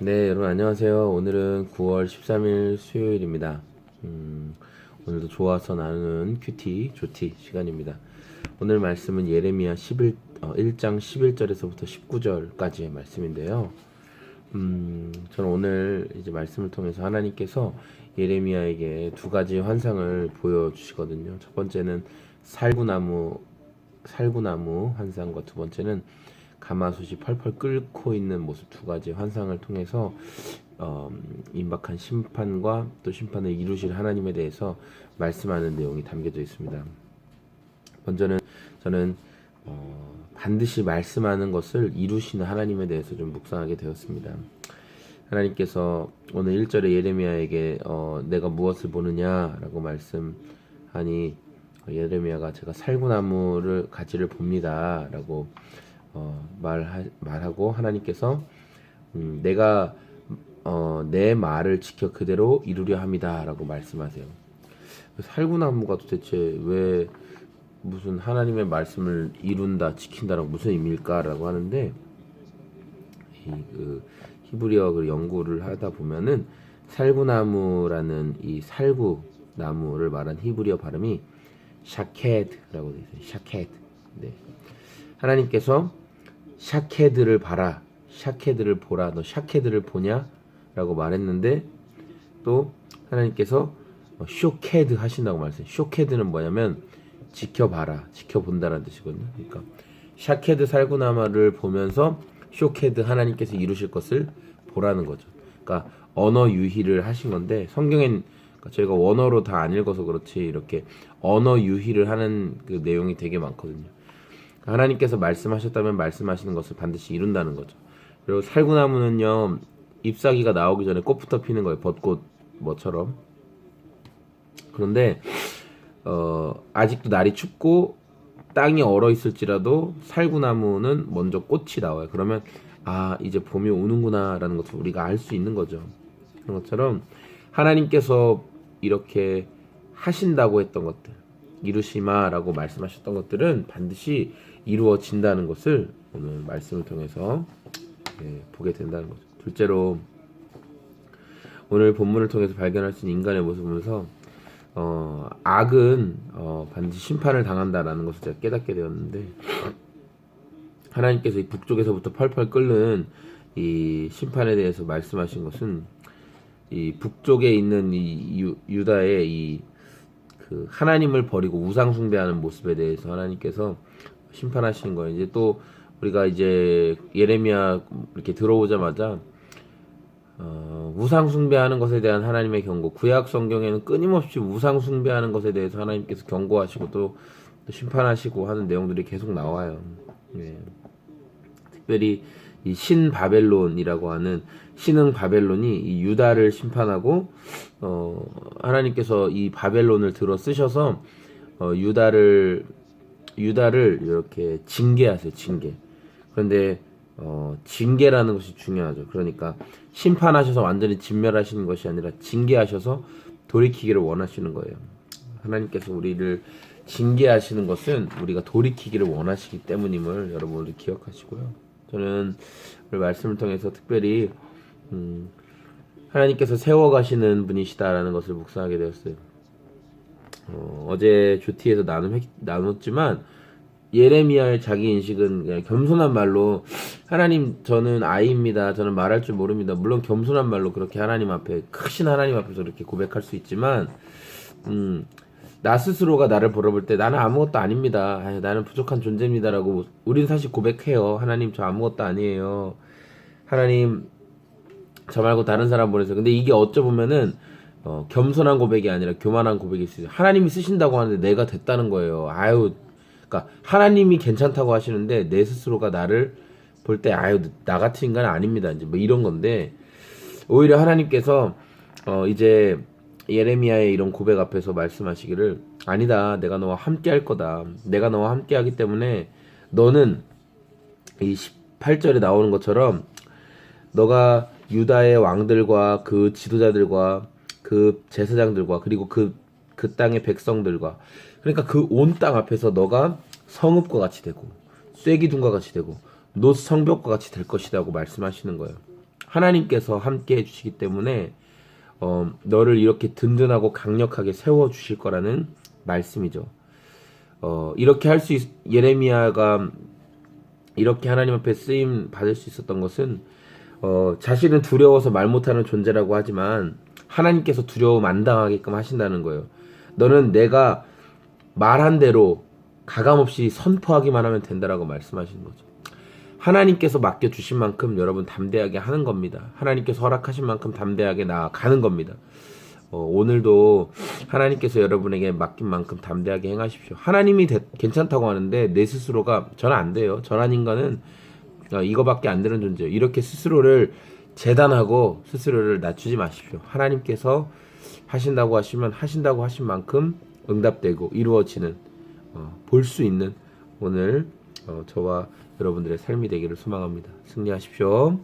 네, 여러분 안녕하세요. 오늘은 9월 13일 수요일입니다. 오늘도 좋아서 나누는 큐티, 조티 시간입니다. 오늘 말씀은 예레미야 1장 11절에서부터 19절까지의 말씀인데요. 저는 오늘 이제 말씀을 통해서 하나님께서 예레미야에게 두 가지 환상을 보여주시거든요. 첫 번째는 살구나무 환상과 두 번째는 가마솥이 펄펄 끓고 있는 모습, 두 가지 환상을 통해서 임박한 심판과 또 심판을 이루실 하나님에 대해서 말씀하는 내용이 담겨져 있습니다. 먼저는 저는 반드시 말씀하는 것을 이루시는 하나님에 대해서 좀 묵상하게 되었습니다. 하나님께서 오늘 1절에 예레미야에게 내가 무엇을 보느냐라고 말씀하니 예레미야가 제가 살구나무를 가지를 봅니다 라고 말하고 하나님께서 내가 내 말을 지켜 그대로 이루려 합니다 라고 말씀하세요. 살구나무가 도대체 왜 무슨 하나님의 말씀을 이룬다 지킨다라고 무슨 의미일까 라고 하는데 히브리어 그 연구를 하다 보면은 살구나무라는 이 살구나무를 말한 히브리어 발음이 샤케드라고 되어 있어요. 샤케드. 네. 하나님께서 샤케드를 봐라, 샤케드를 보라, 너 샤케드를 보냐? 라고 말했는데 또 하나님께서 쇼케드 하신다고 말했어요. 쇼케드는 뭐냐면 지켜봐라, 지켜본다라는 뜻이거든요. 그러니까 샤케드 살구나마를 보면서 쇼케드 하나님께서 이루실 것을 보라는 거죠. 그러니까 언어 유희를 하신 건데 성경엔 그러니까 저희가 원어로 다 안 읽어서 그렇지 이렇게 언어 유희를 하는 그 내용이 되게 많거든요. 하나님께서 말씀하셨다면 말씀하시는 것을 반드시 이룬다는 거죠. 그리고 살구나무는요 잎사귀가 나오기 전에 꽃부터 피는 거예요. 벚꽃 뭐처럼. 그런데 아직도 날이 춥고 땅이 얼어 있을지라도 살구나무는 먼저 꽃이 나와요. 그러면 이제 봄이 오는구나 라는 것을 우리가 알 수 있는 거죠. 그런 것처럼 하나님께서 이렇게 하신다고 했던 것들, 이루시마라고 말씀하셨던 것들은 반드시 이루어진다는 것을 오늘 말씀을 통해서 보게 된다는 거죠. 둘째로 오늘 본문을 통해서 발견할 수 있는 인간의 모습을 보면서 악은 반드시 심판을 당한다라는 것을 제가 깨닫게 되었는데 하나님께서 이 북쪽에서부터 펄펄 끓는 이 심판에 대해서 말씀하신 것은 이 북쪽에 있는 이 유다의 이 그 하나님을 버리고 우상 숭배하는 모습에 대해서 하나님께서 심판하시는 거예요. 이제 또 우리가 이제 예레미야 이렇게 들어오자마자 우상 숭배하는 것에 대한 하나님의 경고, 구약 성경에는 끊임없이 우상 숭배하는 것에 대해서 하나님께서 경고하시고 또 심판하시고 하는 내용들이 계속 나와요. 네. 특별히 이 신바벨론이라고 하는 신흥 바벨론이 이 유다를 심판하고 하나님께서 이 바벨론을 들어 쓰셔서 유다를 이렇게 징계하세요. 징계. 그런데 징계라는 것이 중요하죠. 그러니까 심판하셔서 완전히 진멸하시는 것이 아니라 징계하셔서 돌이키기를 원하시는 거예요. 하나님께서 우리를 징계하시는 것은 우리가 돌이키기를 원하시기 때문임을 여러분들 기억하시고요. 저는 오늘 말씀을 통해서 특별히 하나님께서 세워가시는 분이시다라는 것을 묵상하게 되었어요. 어제 조티에서 나눴지만 예레미야의 자기 인식은 그냥 겸손한 말로 하나님 저는 아이입니다. 저는 말할 줄 모릅니다. 물론 겸손한 말로 그렇게 하나님 앞에 크신 하나님 앞에서 그렇게 고백할 수 있지만 나 스스로가 나를 바라볼 때 나는 아무것도 아닙니다. 나는 부족한 존재입니다라고 우린 사실 고백해요. 하나님 저 아무것도 아니에요. 하나님 저 말고 다른 사람 보내세요. 근데 이게 어쩌 보면은 겸손한 고백이 아니라 교만한 고백일 수 있어요. 하나님이 쓰신다고 하는데 내가 됐다는 거예요. 그러니까 하나님이 괜찮다고 하시는데 내 스스로가 나를 볼 때 나 같은 인간은 아닙니다. 이제 뭐 이런 건데 오히려 하나님께서 이제 예레미야의 이런 고백 앞에서 말씀하시기를 아니다. 내가 너와 함께 할 거다. 내가 너와 함께 하기 때문에 너는 이 18절에 나오는 것처럼 너가 유다의 왕들과 그 지도자들과 그 제사장들과 그리고 그 땅의 백성들과 그러니까 그 온 땅 앞에서 너가 성읍과 같이 되고 쇠기둥과 같이 되고 놋 성벽과 같이 될 것이라고 말씀하시는 거예요. 하나님께서 함께 해주시기 때문에 너를 이렇게 든든하고 강력하게 세워주실 거라는 말씀이죠. 이렇게 할 수 예레미야가 이렇게 하나님 앞에 쓰임 받을 수 있었던 것은 자신은 두려워서 말 못하는 존재라고 하지만 하나님께서 두려움 안 당하게끔 하신다는 거예요. 너는 내가 말한 대로 가감없이 선포하기만 하면 된다라고 말씀하시는 거죠. 하나님께서 맡겨주신 만큼 여러분 담대하게 하는 겁니다. 하나님께서 허락하신 만큼 담대하게 나아가는 겁니다. 오늘도 하나님께서 여러분에게 맡긴 만큼 담대하게 행하십시오. 하나님이 괜찮다고 하는데 내 스스로가 저는 안 돼요. 저란 인간은 이거밖에 안 되는 존재예요. 이렇게 스스로를 재단하고 스스로를 낮추지 마십시오. 하나님께서 하신다고 하시면 하신다고 하신 만큼 응답되고 이루어지는 볼 수 있는 오늘 저와 여러분들의 삶이 되기를 소망합니다. 승리하십시오.